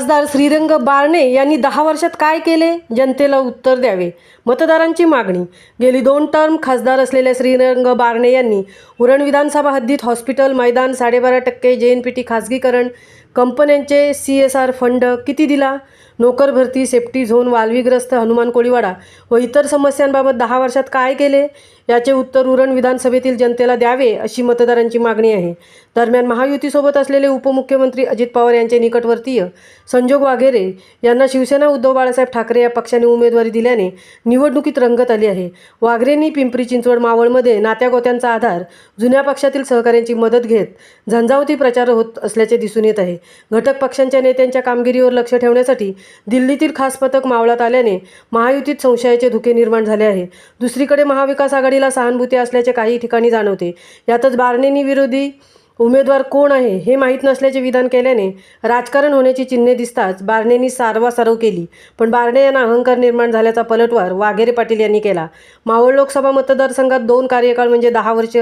खासदार श्रीरंग बारणे यांनी 10 वर्षात काय केले, जनतेला उत्तर द्यावे. मतदारांची मागणी. गेली 2 टर्म खासदार असलेल्या श्रीरंग बारणे यांनी उरण विधानसभा हद्दीत हॉस्पिटल, मैदान, 12.5% JNPT खासगीकरण, कंपन्यांचे CSR फंड किती दिला, नोकर भरती, सेफ्टी झोन, वाल्मीग्रस्त, हनुमान कोळीवाडा व इतर समस्यांबाबत 10 वर्षात काय केले, याचे उत्तर उरण विधानसभेतील जनतेला द्यावे, अशी मतदारांची मागणी आहे. दरम्यान महायुतीसोबत असलेले उपमुख्यमंत्री अजित पवार यांचे निकटवर्तीय संजोग वाघेरे यांना शिवसेना उद्धव बाळासाहेब ठाकरे या पक्षाने उमेदवारी दिल्याने निवडणुकीत रंगत आली आहे. वाघेरेंनी पिंपरी चिंचवड, मावळमध्ये नात्यागोत्यांचा आधार, जुन्या पक्षातील सहकाऱ्यांची मदत घेत झंझावती प्रचार होत असल्याचे दिसून येत आहे. घटक पक्षांच्या नेत्यांच्या कामगिरीवर लक्ष ठेवण्यासाठी दिल्लीतील खास पथक मावळात आल्याने महायुतीत संशयाचे धुके निर्माण झाले आहे. दुसरीकडे महाविकास आघाडीला सहानुभूती असल्याचे काही ठिकाणी जाणवते. यातच बारणेंनी विरोधी उमेदवार कोण आहे हे माहीत नसल्याचे विधान केल्याने राजकारण होण्याची चिन्हे दिसताच बारणेंनी सारवासारव केली. पण बारणे यांना अहंकार निर्माण झाल्याचा पलटवार वाघेरे पाटील यांनी केला. मावळ लोकसभा मतदारसंघात 2 कार्यकाळ म्हणजे 10 वर्ष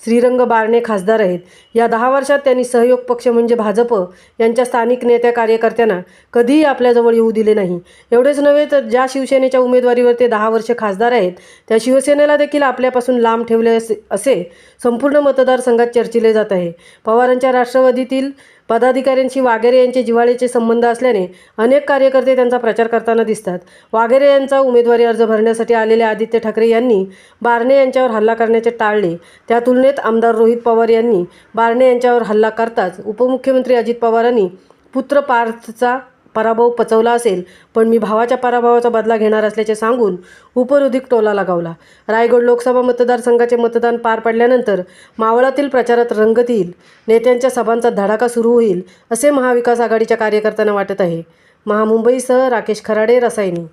श्रीरंग बारणे खासदार आहेत. या 10 वर्षात त्यांनी सहयोग पक्ष म्हणजे भाजप यांच्या स्थानिक नेत्या कार्यकर्त्यांना कधीही आपल्याजवळ येऊ दिले नाही. एवढेच नव्हे तर ज्या शिवसेनेच्या उमेदवारीवर ते 10 वर्ष खासदार आहेत त्या शिवसेनेला देखील आपल्यापासून लांब ठेवले असे संपूर्ण मतदारसंघात चर्चिले जात आहे. पवारांच्या राष्ट्रवादीतील पदाधिकाऱ्यांशी वाघेरे यांचे जिव्हाळ्याचे संबंध असल्याने अनेक कार्यकर्ते त्यांचा प्रचार करताना दिसतात. वाघेरे यांचा उमेदवारी अर्ज भरण्यासाठी आलेले आदित्य ठाकरे यांनी बारणे यांच्यावर हल्ला करण्याचे टाळले. त्या तुलनेत आमदार रोहित पवार यांनी बारणे यांच्यावर हल्ला करताच उपमुख्यमंत्री अजित पवारांनी पुत्र पार्थचा पराभव पचवला असेल, पण मी भावाच्या पराभवाचा बदला घेणार असल्याचे सांगून उपरोधिक टोला लगावला. रायगड लोकसभा मतदारसंघाचे मतदान पार पडल्यानंतर मावळातील प्रचारात रंगत येईल, नेत्यांच्या सभांचा धडाका सुरू होईल असे महाविकास आघाडीच्या कार्यकर्त्यांना वाटत आहे. महामुंबईसह राकेश खराडे, रसायनी.